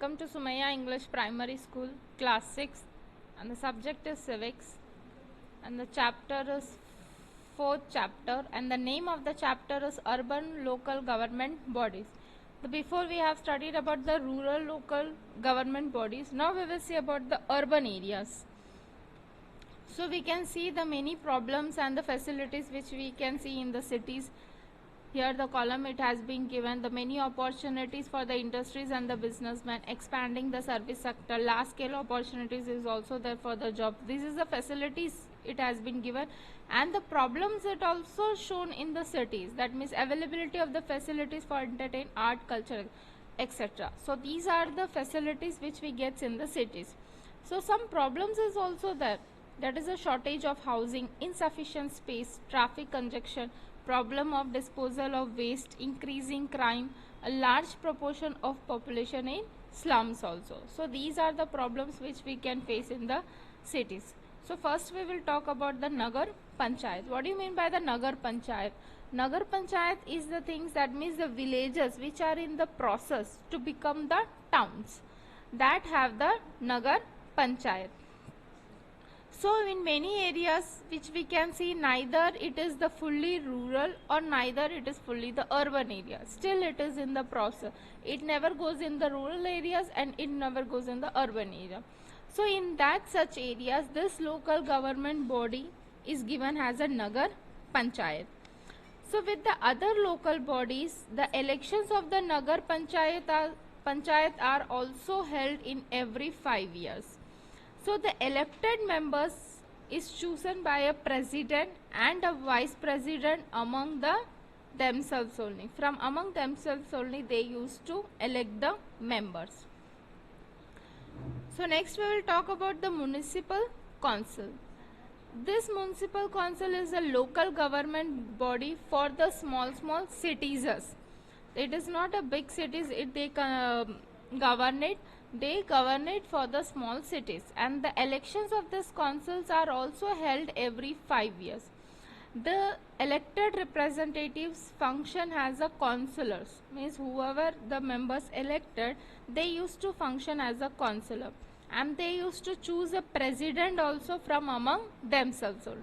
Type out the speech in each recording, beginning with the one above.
welcome to Sumaya English Primary School, Class 6, and the subject is Civics, and the chapter is 4th chapter, and the name of the chapter is Urban Local Government Bodies. Before we have studied about the rural local government bodies, now we will see about the urban areas. So we can see the many problems and the facilities which we can see in the cities. Here the column it has been given the many opportunities for the industries and the businessmen, expanding the service sector, large scale opportunities is also there for the job. This is the facilities it has been given, and the problems it also shown in the cities, that means availability of the facilities for entertain, art, culture, etc. So these are the facilities which we get in the cities. So some problems is also there, that is a shortage of housing, insufficient space, traffic congestion, problem of disposal of waste, increasing crime, a large proportion of population in slums also. So these are the problems which we can face in the cities. So first we will talk about the Nagar Panchayat. What do you mean by the Nagar Panchayat? Nagar Panchayat is the things, that means the villages which are in the process to become the towns, that have the Nagar Panchayat. So in many areas which we can see, neither it is the fully rural or neither it is fully the urban area. Still it is in the process. It never goes in the rural areas and it never goes in the urban area. So in that such areas, this local government body is given as a Nagar Panchayat. So with the other local bodies, the elections of the Nagar Panchayat are also held in every 5 years. So the elected members is chosen by a president and a vice president among themselves only. From among themselves only they used to elect the members. So next we will talk about the municipal council. This municipal council is a local government body for the small cities. It is not a big cities, they govern it. They govern it for the small cities, and the elections of these councils are also held every 5 years. The elected representatives function as a councillors, means whoever the members elected, they used to function as a councillor, and they used to choose a president also from among themselves only.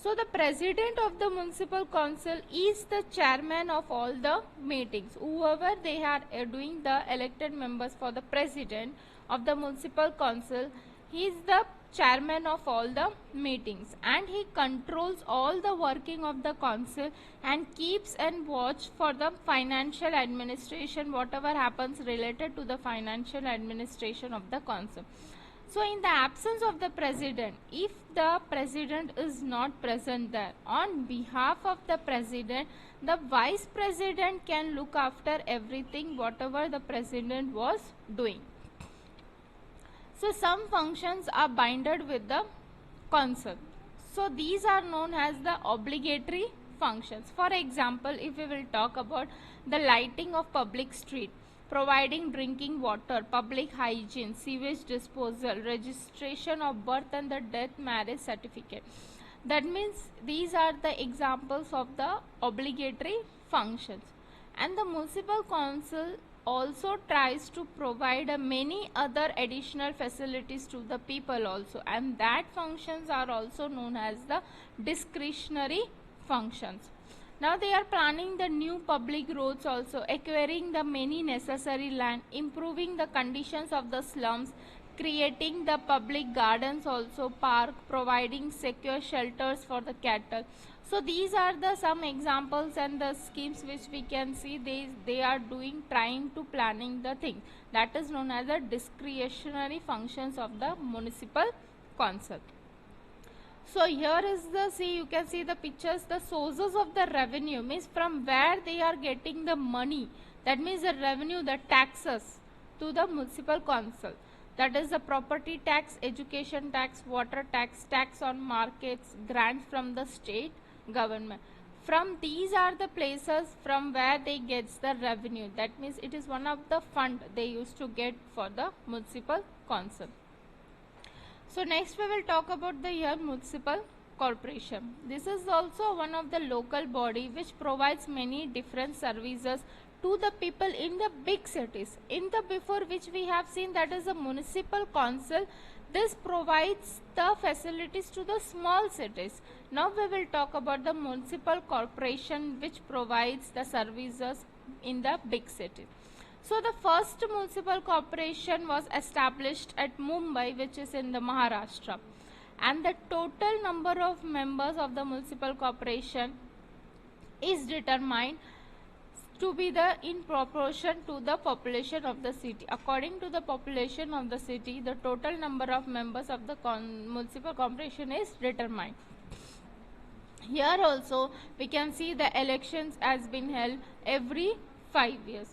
So the president of the municipal council is the chairman of all the meetings. Whoever they are doing the elected members for the president of the municipal council, he is the chairman of all the meetings, and he controls all the working of the council and keeps and watch for the financial administration, whatever happens related to the financial administration of the council. So in the absence of the president, if the president is not present there, on behalf of the president, the vice president can look after everything whatever the president was doing. So some functions are binded with the council. So these are known as the obligatory functions. For example, if we will talk about the lighting of public street, providing drinking water, public hygiene, sewage disposal, registration of birth and the death marriage certificate. That means these are the examples of the obligatory functions. And the municipal council also tries to provide many other additional facilities to the people also, and that functions are also known as the discretionary functions. Now they are planning the new public roads also, acquiring the many necessary land, improving the conditions of the slums, creating the public gardens also, park, providing secure shelters for the cattle. So these are the some examples and the schemes which we can see they are doing, trying to planning the thing. That is known as the discretionary functions of the municipal council. So here is you can see the pictures, the sources of the revenue, means from where they are getting the money, that means the revenue, the taxes to the municipal council. That is the property tax, education tax, water tax, tax on markets, grants from the state government. From these are the places from where they get the revenue. That means it is one of the fund they used to get for the municipal council. So next we will talk about the municipal corporation. This is also one of the local body which provides many different services to the people in the big cities. In the before which we have seen, that is the municipal council, this provides the facilities to the small cities. Now we will talk about the municipal corporation which provides the services in the big city. So the first municipal corporation was established at Mumbai, which is in the Maharashtra, and the total number of members of the municipal corporation is determined to be in proportion to the population of the city. According to the population of the city, the total number of members of the municipal corporation is determined. Here also we can see the elections has been held every 5 years.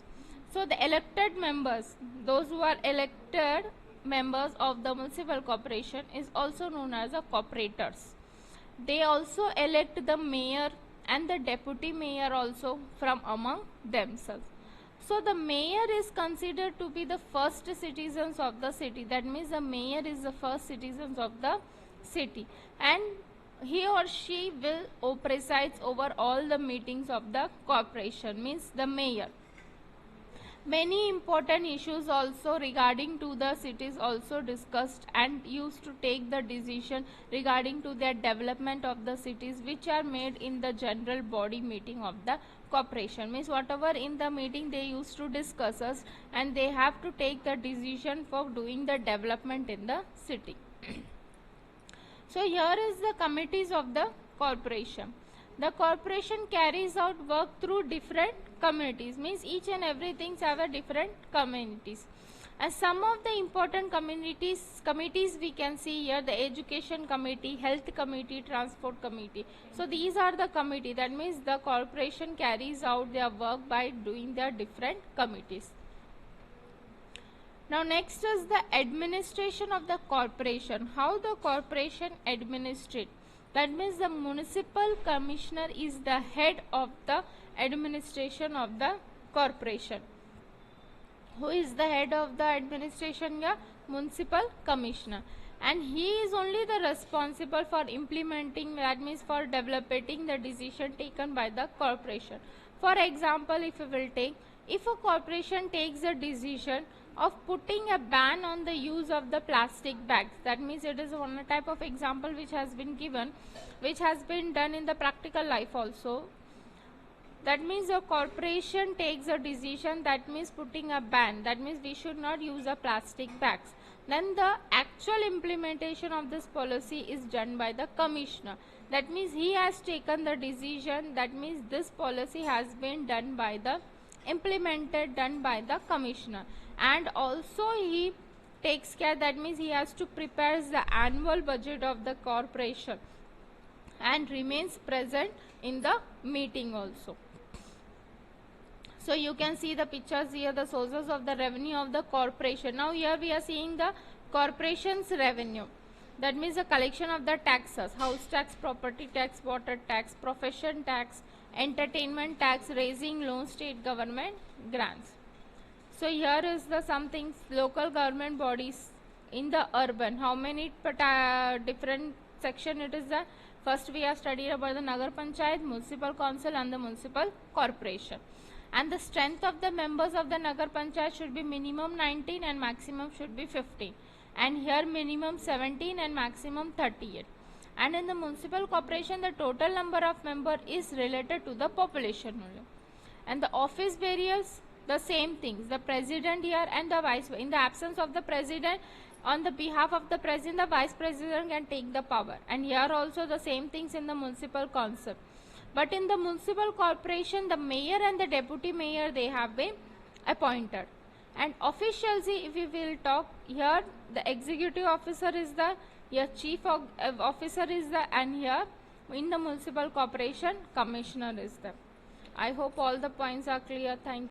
So the elected members, those who are elected members of the municipal corporation, is also known as the corporators. They also elect the mayor and the deputy mayor also from among themselves. So the mayor is considered to be the first citizens of the city. That means the mayor is the first citizens of the city, and he or she will presides over all the meetings of the corporation, means the mayor. Many important issues also regarding to the cities also discussed and used to take the decision regarding to their development of the cities, which are made in the general body meeting of the corporation. Means whatever in the meeting they used to discuss us, and they have to take the decision for doing the development in the city. So here is the committees of the corporation. The corporation carries out work through different communities, means each and everything have a different communities. And some of the important committees we can see here: the education committee, health committee, transport committee. So these are the committee. That means the corporation carries out their work by doing their different committees. Now next is the administration of the corporation. How the corporation administrates. That means the municipal commissioner is the head of the administration of the corporation. Who is the head of the administration? Yeah, municipal commissioner. And he is only the responsible for implementing, that means for developing the decision taken by the corporation. For example, if we will take, if a corporation takes a decision of putting a ban on the use of the plastic bags, that means it is one type of example which has been given, which has been done in the practical life also. That means the corporation takes a decision, that means putting a ban, that means we should not use a plastic bags. Then the actual implementation of this policy is done by the commissioner. That means he has taken the decision, that means this policy has been done by the done by the commissioner. And also he takes care, that means he has to prepare the annual budget of the corporation and remains present in the meeting also. So you can see the pictures here, the sources of the revenue of the corporation. Now here we are seeing the corporation's revenue. That means the collection of the taxes: house tax, property tax, water tax, profession tax, entertainment tax, raising loan, state government grants. So here is the some things: local government bodies in the urban. How many different section it is there? First we have studied about the Nagar Panchayat, municipal council and the municipal corporation. And the strength of the members of the Nagar Panchayat should be minimum 19 and maximum should be 15. And here minimum 17 and maximum 38. And in the municipal corporation, the total number of members is related to the population only. And the office bearers, the same things: the president here and the vice. In the absence of the president, on the behalf of the president, the vice president can take the power. And here also the same things in the municipal council. But in the municipal corporation, the mayor and the deputy mayor, they have been appointed. And officials, if we will talk here, the executive officer is the, here chief officer is the, and here in the municipal corporation, commissioner is the. I hope all the points are clear. Thank you.